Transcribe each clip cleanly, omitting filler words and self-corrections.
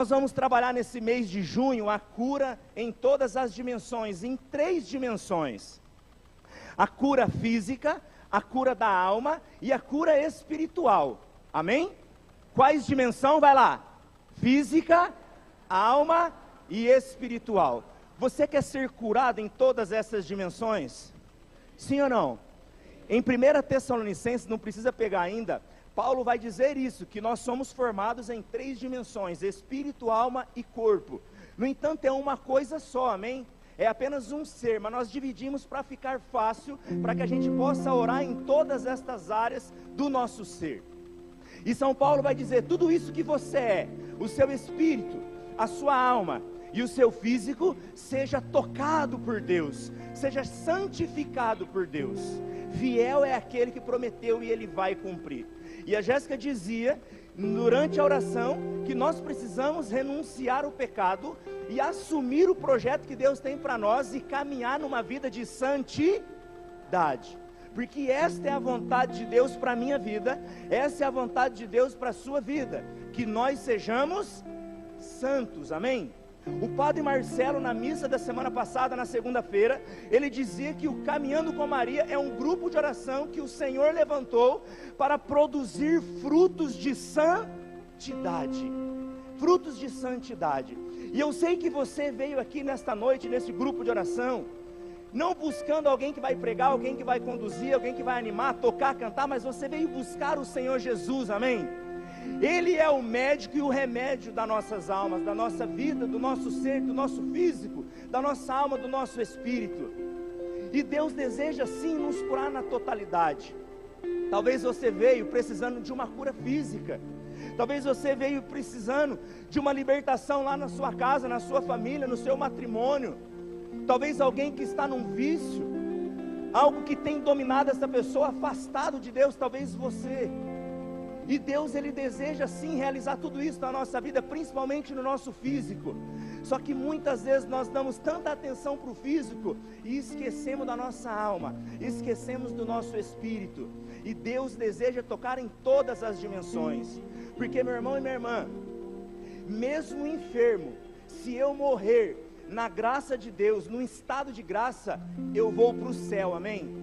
Nós vamos trabalhar nesse mês de junho a cura em todas as dimensões, em 3 dimensões: a cura física, a cura da alma e a cura espiritual. Amém? Quais dimensões? Vai lá: física, alma e espiritual. Você quer ser curado em todas essas dimensões? Sim ou não? Em 1 Tessalonicenses, não precisa pegar ainda, Paulo vai dizer isso, que nós somos formados em 3 dimensões: espírito, alma e corpo. No entanto, é uma coisa só, amém? É apenas um ser, mas nós dividimos para ficar fácil, para que a gente possa orar em todas estas áreas do nosso ser. E São Paulo vai dizer: tudo isso que você é, o seu espírito, a sua alma e o seu físico, seja tocado por Deus, seja santificado por Deus. Fiel é aquele que prometeu e ele vai cumprir. E a Jéssica dizia, durante a oração, que nós precisamos renunciar o pecado e assumir o projeto que Deus tem para nós e caminhar numa vida de santidade. Porque esta é a vontade de Deus para a minha vida, essa é a vontade de Deus para a sua vida, que nós sejamos santos, amém? O padre Marcelo, na missa da semana passada, na segunda-feira, ele dizia que o Caminhando com Maria é um grupo de oração que o Senhor levantou para produzir frutos de santidade. Frutos de santidade. E eu sei que você veio aqui nesta noite, nesse grupo de oração, não buscando alguém que vai pregar, alguém que vai conduzir, alguém que vai animar, tocar, cantar, mas você veio buscar o Senhor Jesus, amém? Ele é o médico e o remédio das nossas almas, da nossa vida, do nosso ser, do nosso físico, da nossa alma, do nosso espírito. E Deus deseja sim nos curar na totalidade. Talvez você veio precisando de uma cura física, talvez você veio precisando de uma libertação lá na sua casa, na sua família, no seu matrimônio. Talvez alguém que está num vício, algo que tem dominado essa pessoa, afastado de Deus, talvez você. E Deus, Ele deseja sim realizar tudo isso na nossa vida, principalmente no nosso físico. Só que muitas vezes nós damos tanta atenção para o físico e esquecemos da nossa alma, esquecemos do nosso espírito. E Deus deseja tocar em todas as dimensões. Porque, meu irmão e minha irmã, mesmo enfermo, se eu morrer na graça de Deus, no estado de graça, eu vou para o céu, amém?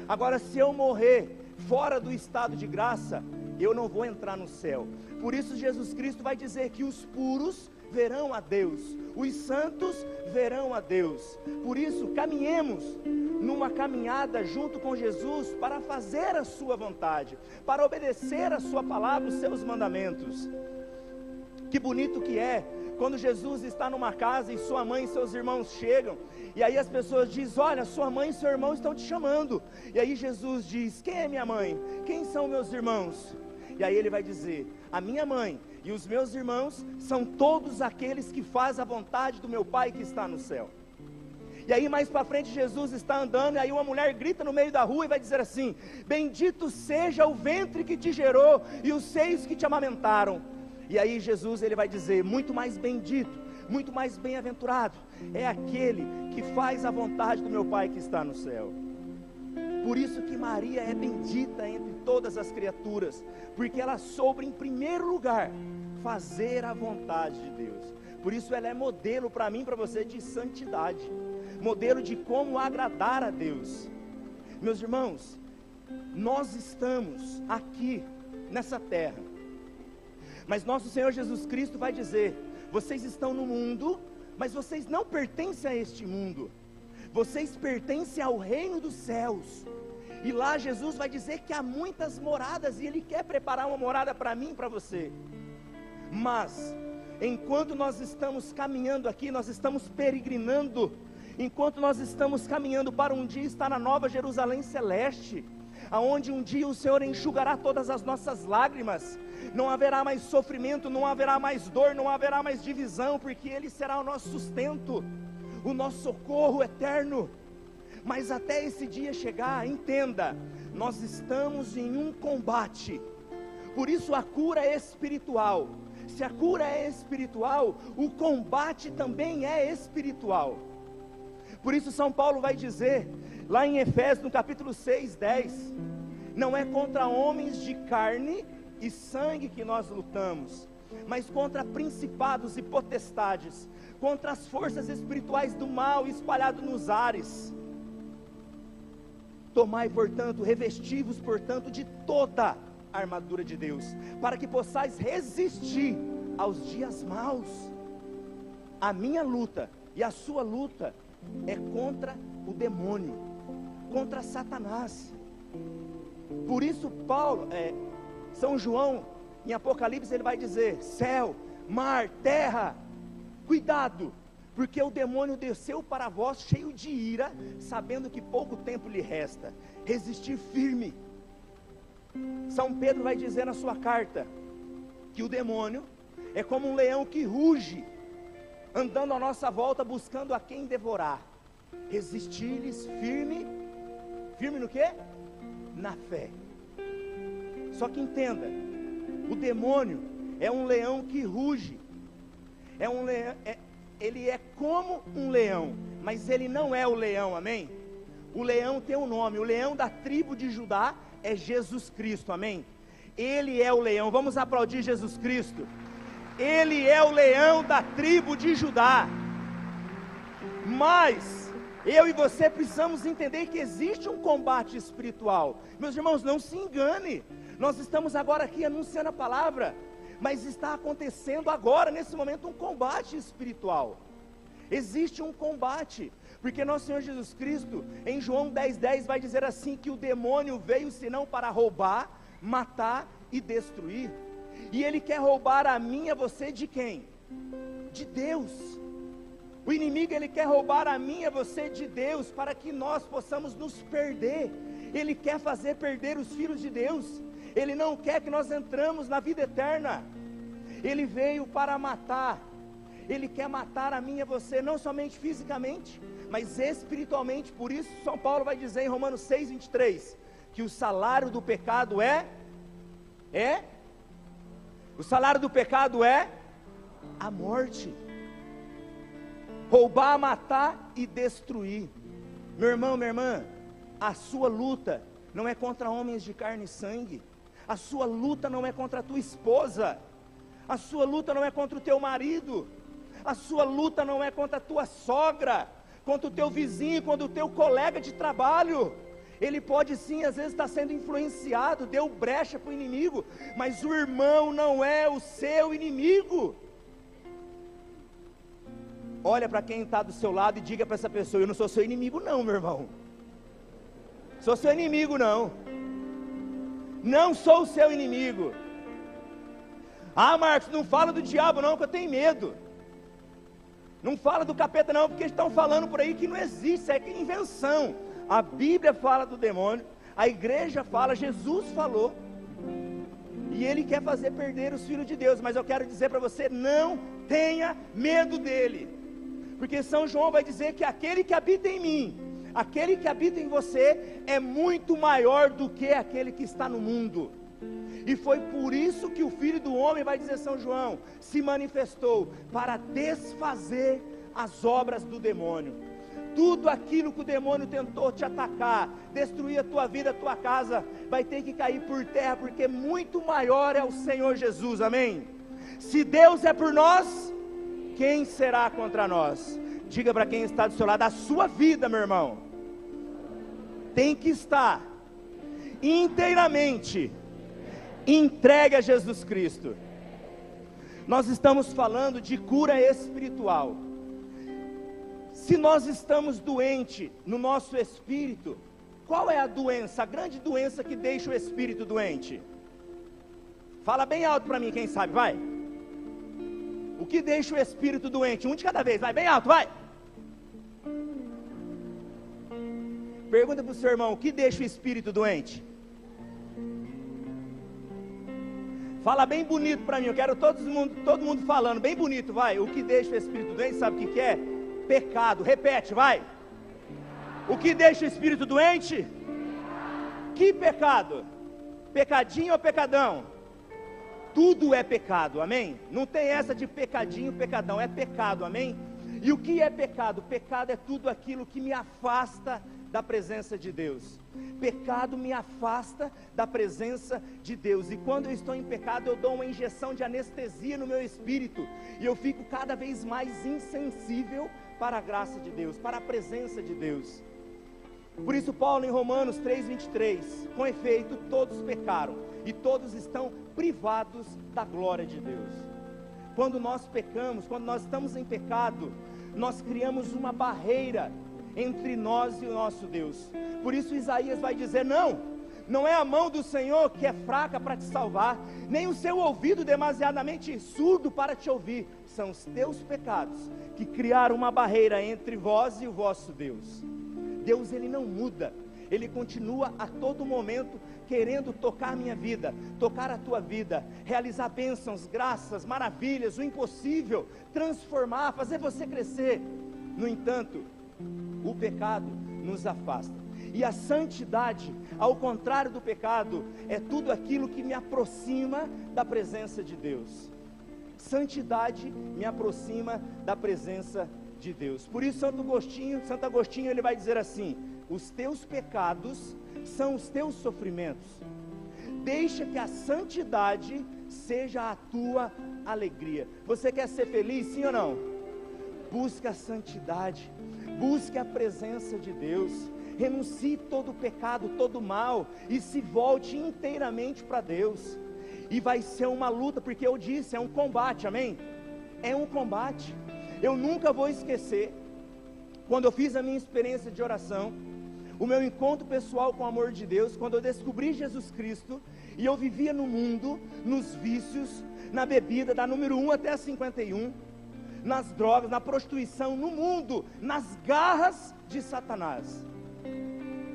Agora, se eu morrer fora do estado de graça, eu não vou entrar no céu. Por isso Jesus Cristo vai dizer que os puros verão a Deus, os santos verão a Deus. Por isso caminhemos numa caminhada junto com Jesus para fazer a sua vontade, para obedecer a sua palavra, os seus mandamentos. Que bonito que é quando Jesus está numa casa e sua mãe e seus irmãos chegam, e aí as pessoas dizem: olha, sua mãe e seu irmão estão te chamando. E aí Jesus diz: quem é minha mãe? Quem são meus irmãos? E aí ele vai dizer: a minha mãe e os meus irmãos são todos aqueles que fazem a vontade do meu Pai que está no céu. E aí mais para frente Jesus está andando, e aí uma mulher grita no meio da rua e vai dizer assim: bendito seja o ventre que te gerou e os seios que te amamentaram. E aí Jesus, ele vai dizer: muito mais bendito, muito mais bem-aventurado é aquele que faz a vontade do meu Pai que está no céu. Por isso que Maria é bendita entre todas as criaturas, porque ela soube em primeiro lugar fazer a vontade de Deus. Por isso ela é modelo para mim, para você, de santidade, modelo de como agradar a Deus. Meus irmãos, nós estamos aqui nessa terra, mas nosso Senhor Jesus Cristo vai dizer: vocês estão no mundo, mas vocês não pertencem a este mundo, vocês pertencem ao reino dos céus. E lá Jesus vai dizer que há muitas moradas, e Ele quer preparar uma morada para mim e para você. Mas enquanto nós estamos caminhando aqui, nós estamos peregrinando, enquanto nós estamos caminhando para um dia estar na Nova Jerusalém Celeste, aonde um dia o Senhor enxugará todas as nossas lágrimas, não haverá mais sofrimento, não haverá mais dor, não haverá mais divisão, porque Ele será o nosso sustento, o nosso socorro eterno. Mas até esse dia chegar, entenda, nós estamos em um combate. Por isso a cura é espiritual. Se a cura é espiritual, o combate também é espiritual. Por isso São Paulo vai dizer, lá em Efésios, no capítulo 6, 10, não é contra homens de carne e sangue que nós lutamos, mas contra principados e potestades, contra as forças espirituais do mal espalhadas nos ares. Tomai, portanto, revesti-vos, portanto, de toda a armadura de Deus, para que possais resistir aos dias maus. A minha luta e a sua luta é contra o demônio, contra Satanás. Por isso São João, em Apocalipse, ele vai dizer: céu, mar, terra, cuidado, porque o demônio desceu para vós cheio de ira, sabendo que pouco tempo lhe resta. Resistir firme. São Pedro vai dizer na sua carta que o demônio é como um leão que ruge, andando à nossa volta, buscando a quem devorar. Resistir-lhes firme. Firme no quê? Na fé. Só que entenda, o demônio é um leão que ruge. Ele é como um leão, mas ele não é o leão, amém? O leão tem um nome. O leão da tribo de Judá é Jesus Cristo, amém? Ele é o leão. Vamos aplaudir Jesus Cristo. Ele é o leão da tribo de Judá. Mas eu e você precisamos entender que existe um combate espiritual. Meus irmãos, não se engane. Nós estamos agora aqui anunciando a palavra, mas está acontecendo agora, nesse momento, um combate espiritual. Existe um combate, porque nosso Senhor Jesus Cristo, em João 10:10, vai dizer assim, que o demônio veio senão para roubar, matar e destruir. E ele quer roubar a mim e a você de quem? De Deus. O inimigo, ele quer roubar a mim e a você de Deus, para que nós possamos nos perder. Ele quer fazer perder os filhos de Deus. Ele não quer que nós entramos na vida eterna. Ele veio para matar. Ele quer matar a mim e a você, não somente fisicamente, mas espiritualmente. Por isso São Paulo vai dizer em Romanos 6:23, que o salário do pecado o salário do pecado é a morte. Roubar, matar e destruir. Meu irmão, minha irmã, a sua luta não é contra homens de carne e sangue. A sua luta não é contra a tua esposa. A sua luta não é contra o teu marido. A sua luta não é contra a tua sogra, contra o teu vizinho, contra o teu colega de trabalho. Ele pode sim, às vezes, estar sendo influenciado, deu brecha para o inimigo, mas o irmão não é o seu inimigo. Olha para quem está do seu lado e diga para essa pessoa: eu não sou seu inimigo não, meu irmão. Sou seu inimigo não. Não sou o seu inimigo. Ah, Marcos, não fala do diabo não, que eu tenho medo. Não fala do capeta não, porque estão falando por aí que não existe, é invenção. A Bíblia fala do demônio, a igreja fala, Jesus falou, e ele quer fazer perder os filhos de Deus. Mas eu quero dizer para você: não tenha medo dele, porque São João vai dizer que aquele que habita em mim, aquele que habita em você, é muito maior do que aquele que está no mundo. E foi por isso que o Filho do Homem, vai dizer São João, se manifestou para desfazer as obras do demônio. Tudo aquilo que o demônio tentou te atacar, destruir a tua vida, a tua casa, vai ter que cair por terra, porque muito maior é o Senhor Jesus, amém? Se Deus é por nós, quem será contra nós? Diga para quem está do seu lado: a sua vida, meu irmão, tem que estar inteiramente entregue a Jesus Cristo. Nós estamos falando de cura espiritual. Se nós estamos doentes no nosso espírito, qual é a doença, a grande doença que deixa o espírito doente? Fala bem alto para mim, quem sabe, vai. O que deixa o espírito doente? Um de cada vez, vai, bem alto, vai. Pergunta para o seu irmão: o que deixa o espírito doente? Fala bem bonito para mim, eu quero todo mundo falando bem bonito, vai. O que deixa o espírito doente, sabe o que é? Pecado. Repete, vai. O que deixa o espírito doente? Que pecado? Pecadinho ou pecadão? Tudo é pecado, amém? Não tem essa de pecadinho, pecadão, é pecado, amém? E o que é pecado? Pecado é tudo aquilo que me afasta da presença de Deus. Pecado me afasta da presença de Deus, e quando eu estou em pecado, eu dou uma injeção de anestesia no meu espírito, e eu fico cada vez mais insensível para a graça de Deus, para a presença de Deus. Por isso Paulo em Romanos 3:23, com efeito todos pecaram, e todos estão privados da glória de Deus. Quando nós pecamos, quando nós estamos em pecado, nós criamos uma barreira entre nós e o nosso Deus. Por isso Isaías vai dizer, não é a mão do Senhor que é fraca para te salvar, nem o seu ouvido demasiadamente surdo para te ouvir, são os teus pecados que criaram uma barreira entre vós e o vosso Deus. Deus, Ele não muda, Ele continua a todo momento querendo tocar a minha vida, tocar a tua vida, realizar bênçãos, graças, maravilhas, o impossível, transformar, fazer você crescer. No entanto, o pecado nos afasta, e a santidade, ao contrário do pecado, é tudo aquilo que me aproxima da presença de Deus. Santidade me aproxima da presença de Deus. Por isso Santo Agostinho ele vai dizer assim: os teus pecados são os teus sofrimentos, deixa que a santidade seja a tua alegria. Você quer ser feliz, sim ou não? Busque a santidade, busque a presença de Deus, renuncie todo pecado, todo mal, e se volte inteiramente para Deus. E vai ser uma luta, porque eu disse, é um combate, amém? É um combate. Eu nunca vou esquecer, quando eu fiz a minha experiência de oração, o meu encontro pessoal com o amor de Deus, quando eu descobri Jesus Cristo, e eu vivia no mundo, nos vícios, na bebida, da número 1 até a 51, nas drogas, na prostituição, no mundo, nas garras de Satanás,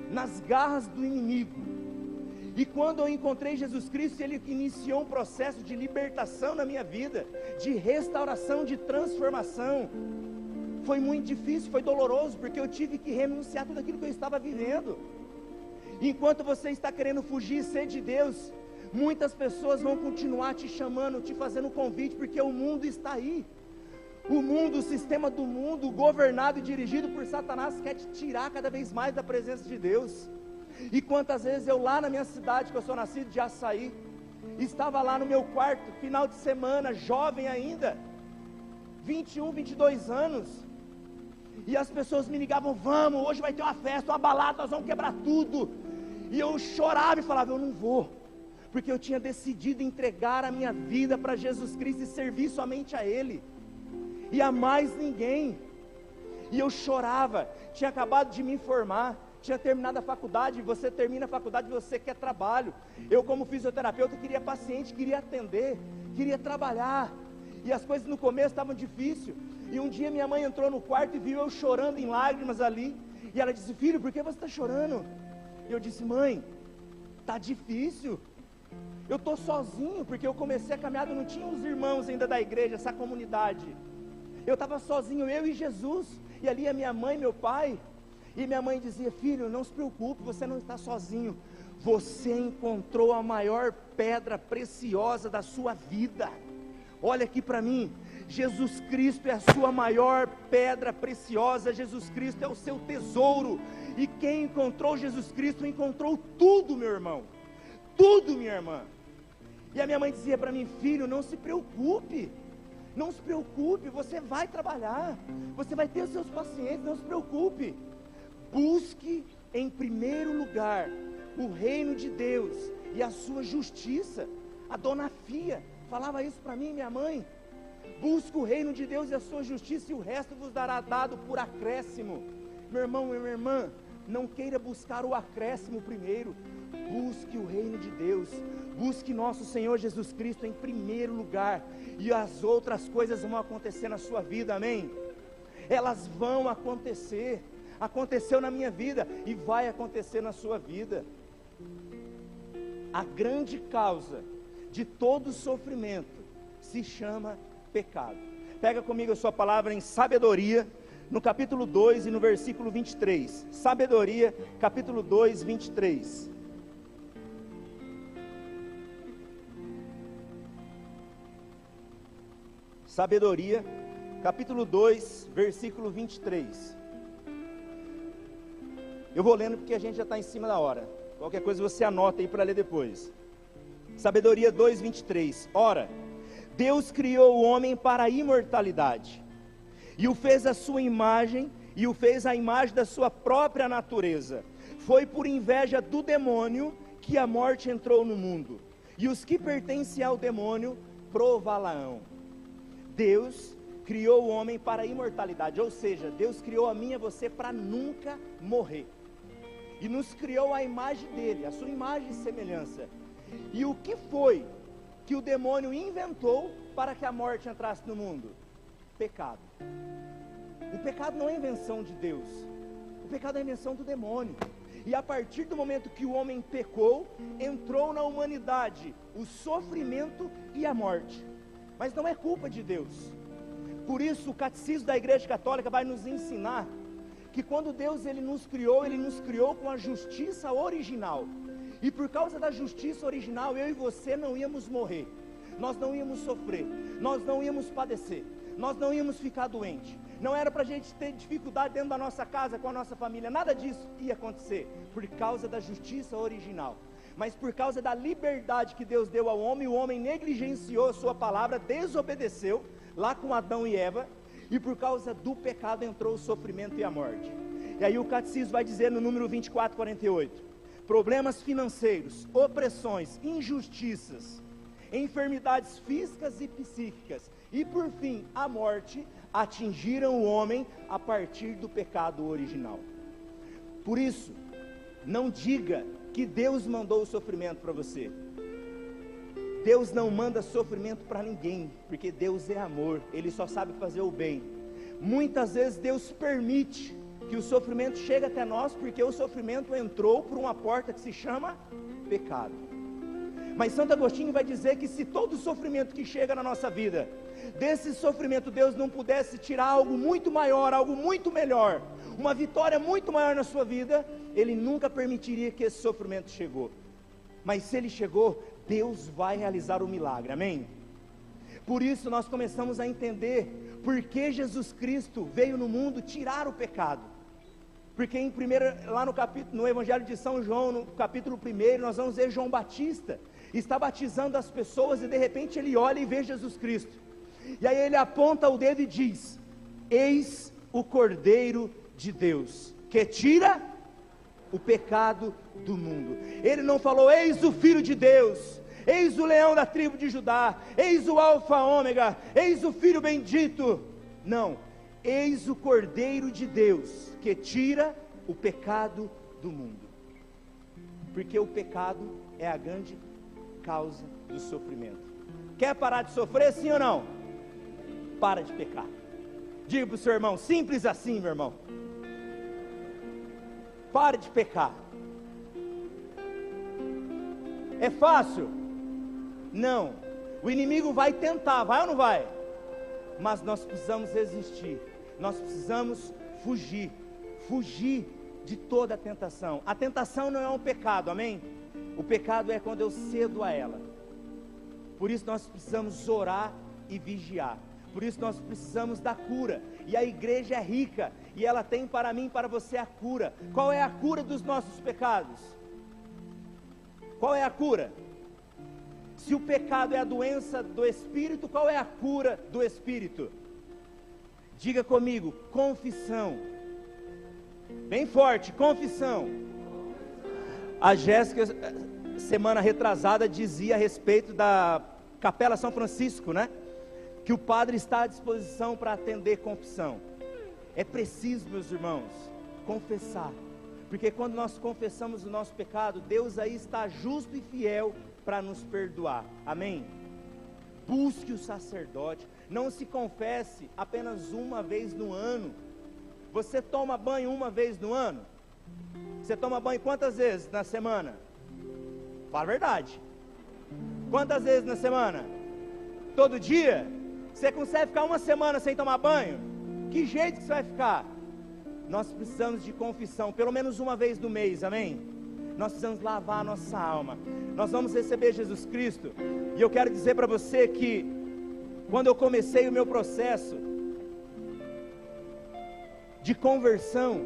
nas garras do inimigo. E quando eu encontrei Jesus Cristo, Ele iniciou um processo de libertação na minha vida, de restauração, de transformação. Foi muito difícil, foi doloroso, porque eu tive que renunciar a tudo aquilo que eu estava vivendo. Enquanto você está querendo fugir e ser de Deus, muitas pessoas vão continuar te chamando, te fazendo convite, porque o mundo está aí. O mundo, o sistema do mundo, governado e dirigido por Satanás, quer te tirar cada vez mais da presença de Deus. E quantas vezes eu lá na minha cidade, que eu sou nascido de Açaí, estava lá no meu quarto, final de semana, jovem ainda, 21, 22 anos, e as pessoas me ligavam, vamos, hoje vai ter uma festa, uma balada, nós vamos quebrar tudo, e eu chorava e falava, eu não vou, porque eu tinha decidido entregar a minha vida para Jesus Cristo e servir somente a Ele, e a mais ninguém. E eu chorava, tinha acabado de me formar, tinha terminado a faculdade. Você termina a faculdade, você quer trabalho. Eu, como fisioterapeuta, queria paciente, queria atender, queria trabalhar, e as coisas no começo estavam difíceis. E um dia minha mãe entrou no quarto e viu eu chorando em lágrimas ali, e ela disse, filho, por que você está chorando? E eu disse, mãe, está difícil, eu estou sozinho, porque eu comecei a caminhada, não tinha os irmãos ainda da igreja, essa comunidade, eu estava sozinho, eu e Jesus, e ali a minha mãe, meu pai. E minha mãe dizia, filho, não se preocupe, você não está sozinho, você encontrou a maior pedra preciosa da sua vida. Olha aqui para mim, Jesus Cristo é a sua maior pedra preciosa, Jesus Cristo é o seu tesouro, e quem encontrou Jesus Cristo, encontrou tudo, meu irmão, tudo, minha irmã. E a minha mãe dizia para mim, filho, não se preocupe, você vai trabalhar, você vai ter os seus pacientes, não se preocupe. Busque em primeiro lugar o reino de Deus e a sua justiça. A dona Fia falava isso para mim, minha mãe. Busque o reino de Deus e a sua justiça, e o resto vos dará dado por acréscimo. Meu irmão, minha irmã, não queira buscar o acréscimo primeiro. Busque o reino de Deus, busque nosso Senhor Jesus Cristo em primeiro lugar, e as outras coisas vão acontecer na sua vida, amém? Elas vão acontecer. Aconteceu na minha vida e vai acontecer na sua vida. A grande causa de todo sofrimento se chama pecado. Pega comigo a sua palavra em Sabedoria, no capítulo 2 e no versículo 23. Sabedoria, capítulo 2, 23. Sabedoria, capítulo 2, versículo 23. Eu vou lendo porque a gente já está em cima da hora. Qualquer coisa você anota aí para ler depois. Sabedoria 2:23. Ora, Deus criou o homem para a imortalidade, e o fez à sua imagem, e o fez à imagem da sua própria natureza. Foi por inveja do demônio que a morte entrou no mundo, e os que pertencem ao demônio prová-la-ão. Deus criou o homem para a imortalidade, ou seja, Deus criou a mim e a você para nunca morrer, e nos criou à imagem dele, a sua imagem e semelhança. E o que foi que o demônio inventou para que a morte entrasse no mundo? Pecado. O pecado não é invenção de Deus, o pecado é invenção do demônio. E a partir do momento que o homem pecou, entrou na humanidade o sofrimento e a morte. Mas não é culpa de Deus. Por isso o catecismo da Igreja Católica vai nos ensinar que quando Deus ele nos criou com a justiça original. E por causa da justiça original, eu e você não íamos morrer, nós não íamos sofrer, nós não íamos padecer, nós não íamos ficar doentes. Não era para a gente ter dificuldade dentro da nossa casa, com a nossa família, nada disso ia acontecer, por causa da justiça original. Mas por causa da liberdade que Deus deu ao homem, o homem negligenciou a sua palavra, desobedeceu, lá com Adão e Eva, e por causa do pecado entrou o sofrimento e a morte. E aí o catecismo vai dizer no número 2448, problemas financeiros, opressões, injustiças, enfermidades físicas e psíquicas, e por fim a morte, atingiram o homem a partir do pecado original. Por isso, não diga que Deus mandou o sofrimento para você. Deus não manda sofrimento para ninguém, porque Deus é amor, Ele só sabe fazer o bem. Muitas vezes Deus permite que o sofrimento chegue até nós, porque o sofrimento entrou por uma porta que se chama pecado. Mas Santo Agostinho vai dizer que se todo sofrimento que chega na nossa vida, desse sofrimento Deus não pudesse tirar algo muito maior, algo muito melhor, uma vitória muito maior na sua vida, Ele nunca permitiria que esse sofrimento chegou. Mas se ele chegou, Deus vai realizar o milagre, amém? Por isso nós começamos a entender por que Jesus Cristo veio no mundo tirar o pecado. Porque lá no Evangelho de São João, no capítulo 1, nós vamos ver João Batista, está batizando as pessoas, e de repente ele olha e vê Jesus Cristo, e aí ele aponta o dedo e diz: eis o Cordeiro de Deus, que tira o pecado do mundo. Ele não falou: eis o Filho de Deus, eis o leão da tribo de Judá, eis o alfa ômega, eis o Filho bendito. Não, eis o Cordeiro de Deus, que tira o pecado do mundo. Porque o pecado é a grande causa do sofrimento. Quer parar de sofrer, sim ou não? Para de pecar. Diga para o seu irmão: simples assim, meu irmão. Pare de pecar. É fácil? Não. O inimigo vai tentar, vai ou não vai? Mas nós precisamos resistir. Nós precisamos fugir de toda a tentação. A tentação não é um pecado, amém? O pecado é quando eu cedo a ela. Por isso nós precisamos orar e vigiar. Por isso nós precisamos da cura. E a igreja é rica, e ela tem para mim e para você a cura. Qual é a cura dos nossos pecados? Qual é a cura? Se o pecado é a doença do espírito, qual é a cura do espírito? Diga comigo: confissão. Bem forte, confissão. A Jéssica, semana retrasada, dizia a respeito da Capela São Francisco, né? Que o padre está à disposição para atender confissão. É preciso, meus irmãos, confessar. Porque quando nós confessamos o nosso pecado, Deus aí está justo e fiel para nos perdoar, amém? Busque o sacerdote. Não se confesse apenas uma vez no ano. Você toma banho uma vez no ano? Você toma banho quantas vezes na semana? Fala a verdade. Quantas vezes na semana? Todo dia? Você consegue ficar uma semana sem tomar banho? Que jeito que você vai ficar? Nós precisamos de confissão, pelo menos uma vez no mês, amém? Nós precisamos lavar a nossa alma. Nós vamos receber Jesus Cristo. E eu quero dizer para você que quando eu comecei o meu processo de conversão,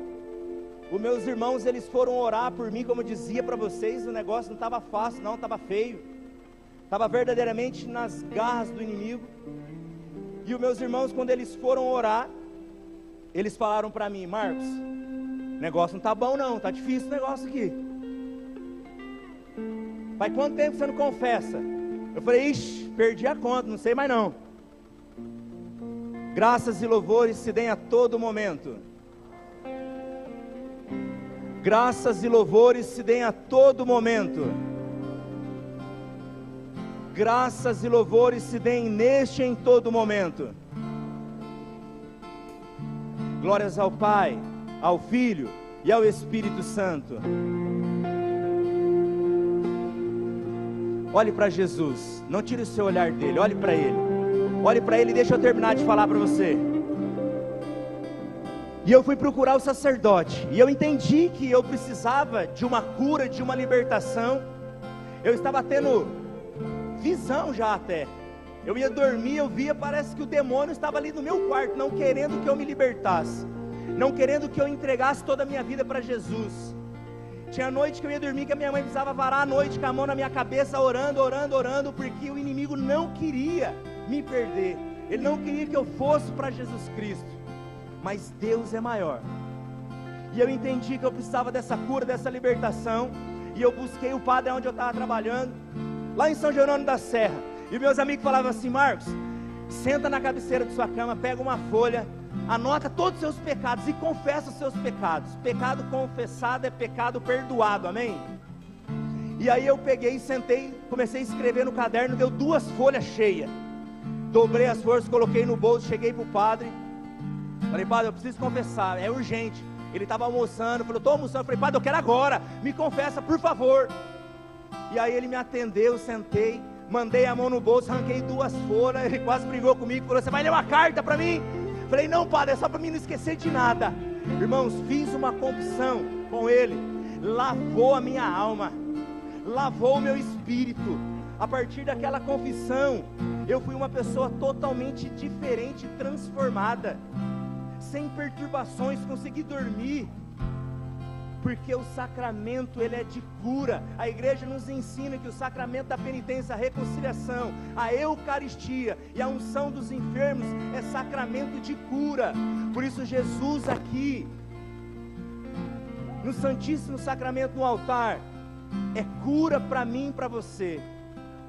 Os meus irmãos, eles foram orar por mim, como eu dizia para vocês, o negócio não estava fácil, não, estava feio, estava verdadeiramente nas garras do inimigo. E os meus irmãos, quando eles foram orar, eles falaram para mim: Marcos, o negócio não está bom não, está difícil o negócio aqui. Faz quanto tempo você não confessa? Eu falei: ixi, perdi a conta, não sei mais não. Graças e louvores se deem a todo momento. Graças e louvores se deem a todo momento. Graças e louvores se deem neste e em todo momento. Glórias ao Pai, ao Filho e ao Espírito Santo. Olhe para Jesus, não tire o seu olhar dele, olhe para Ele. Olhe para Ele e deixa eu terminar de falar para você. E eu fui procurar o sacerdote, e eu entendi que eu precisava de uma cura, de uma libertação. Eu estava tendo visão já até. Eu ia dormir, eu via, parece que o demônio estava ali no meu quarto, não querendo que eu me libertasse, não querendo que eu entregasse toda a minha vida para Jesus. Tinha noite que eu ia dormir, que a minha mãe precisava varar a noite com a mão na minha cabeça, orando, porque o inimigo não queria me perder, ele não queria que eu fosse para Jesus Cristo. Mas Deus é maior, e eu entendi que eu precisava dessa cura, dessa libertação, e eu busquei o padre onde eu estava trabalhando, lá em São Jerônimo da Serra, e meus amigos falavam assim: Marcos, senta na cabeceira de sua cama, pega uma folha, anota todos os seus pecados e confessa os seus pecados. Pecado confessado é pecado perdoado, amém? E aí eu peguei, sentei, comecei a escrever no caderno, deu 2 folhas cheias, dobrei as folhas, coloquei no bolso, cheguei para o padre, falei: padre, eu preciso confessar, é urgente. Ele estava almoçando, falou: estou almoçando. Eu falei: padre, eu quero agora, me confessa, por favor. E aí ele me atendeu, sentei, mandei a mão no bolso, arranquei 2 folhas. Ele quase brigou comigo, falou: você vai ler uma carta para mim? Falei: não, padre, é só para mim não esquecer de nada. Irmãos, fiz uma confissão com ele, lavou a minha alma, lavou o meu espírito. A partir daquela confissão, eu fui uma pessoa totalmente diferente, transformada, sem perturbações, consegui dormir, porque o sacramento, ele é de cura. A igreja nos ensina que o sacramento da penitência, a reconciliação, a eucaristia e a unção dos enfermos é sacramento de cura. Por isso Jesus aqui, no Santíssimo Sacramento, no altar, é cura para mim e para você.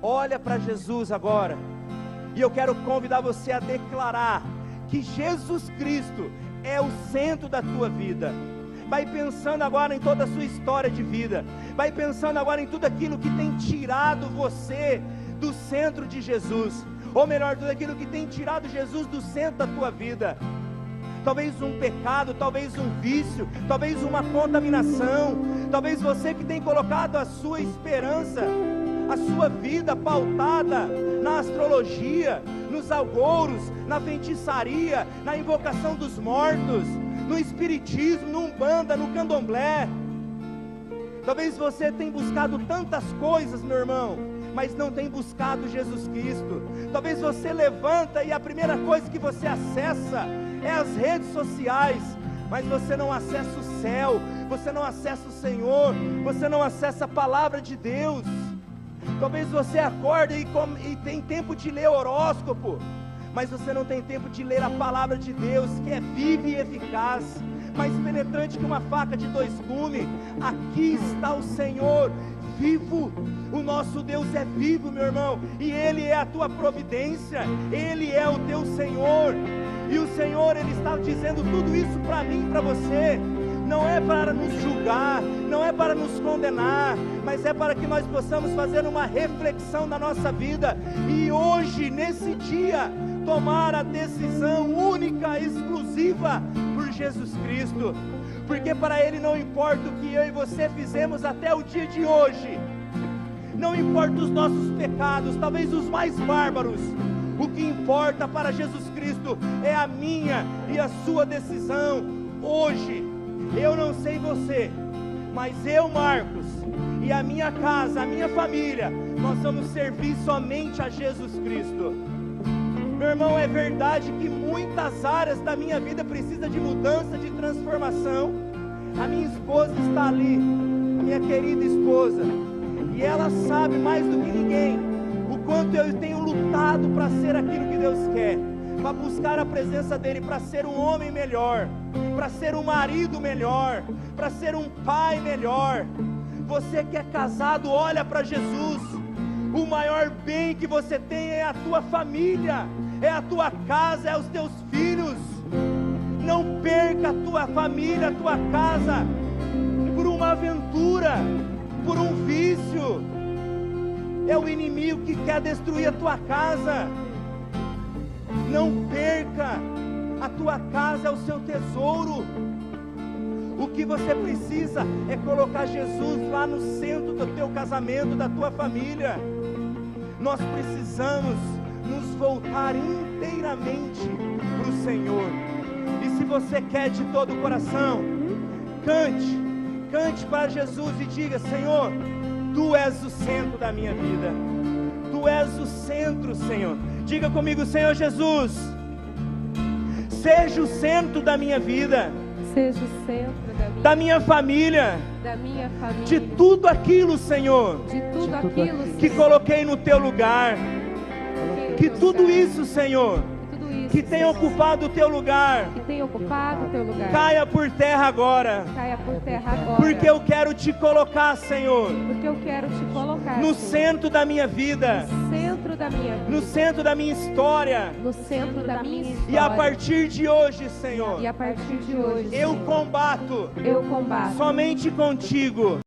Olha para Jesus agora, e eu quero convidar você a declarar que Jesus Cristo é o centro da tua vida. Vai pensando agora em toda a sua história de vida, vai pensando agora em tudo aquilo que tem tirado você do centro de Jesus, ou melhor, tudo aquilo que tem tirado Jesus do centro da tua vida. Talvez um pecado, talvez um vício, talvez uma contaminação, talvez você que tem colocado a sua esperança, a sua vida pautada na astrologia, nos agouros, na feitiçaria, na invocação dos mortos, no espiritismo, no umbanda, no candomblé. Talvez você tenha buscado tantas coisas, meu irmão, mas não tem buscado Jesus Cristo. Talvez você levanta e a primeira coisa que você acessa é as redes sociais, mas você não acessa o céu, você não acessa o Senhor, você não acessa a palavra de Deus. Talvez você acorda e tem tempo de ler horóscopo, mas você não tem tempo de ler a palavra de Deus, que é viva e eficaz, mais penetrante que uma faca de 2 gumes. Aqui está o Senhor vivo, o nosso Deus é vivo, meu irmão, e Ele é a tua providência, Ele é o teu Senhor, e o Senhor, Ele está dizendo tudo isso para mim e para você. Não é para nos julgar, não é para nos condenar, mas é para que nós possamos fazer uma reflexão na nossa vida, e hoje, nesse dia, tomar a decisão única, exclusiva, por Jesus Cristo, porque para Ele não importa o que eu e você fizemos até o dia de hoje, não importa os nossos pecados, talvez os mais bárbaros. O que importa para Jesus Cristo é a minha e a sua decisão hoje. Eu não sei você, mas eu, Marcos, e a minha casa, a minha família, nós vamos servir somente a Jesus Cristo. Meu irmão, é verdade que muitas áreas da minha vida precisam de mudança, de transformação. A minha esposa está ali, minha querida esposa, e ela sabe mais do que ninguém o quanto eu tenho lutado para ser aquilo que Deus quer, para buscar a presença dEle, para ser um homem melhor, para ser um marido melhor, para ser um pai melhor. Você que é casado, olha para Jesus. O maior bem que você tem é a tua família, é a tua casa, é os teus filhos. Não perca a tua família, a tua casa, por uma aventura, por um vício. É o inimigo que quer destruir a tua casa. Não perca, a tua casa é o seu tesouro. O que você precisa é colocar Jesus lá no centro do teu casamento, da tua família. Nós precisamos nos voltar inteiramente para o Senhor. E se você quer de todo o coração, cante para Jesus e diga: Senhor, Tu és o centro da minha vida, Tu és o centro, Senhor. Diga comigo: Senhor Jesus, seja o centro da minha vida, seja o centro da minha família, de tudo aquilo, Senhor, que coloquei no Teu lugar, que tudo isso, Senhor, que tem ocupado o Teu lugar, caia por terra agora, porque eu quero Te colocar, Senhor, no centro da minha vida, no centro da minha história, e a partir de hoje, Senhor, eu combato somente contigo.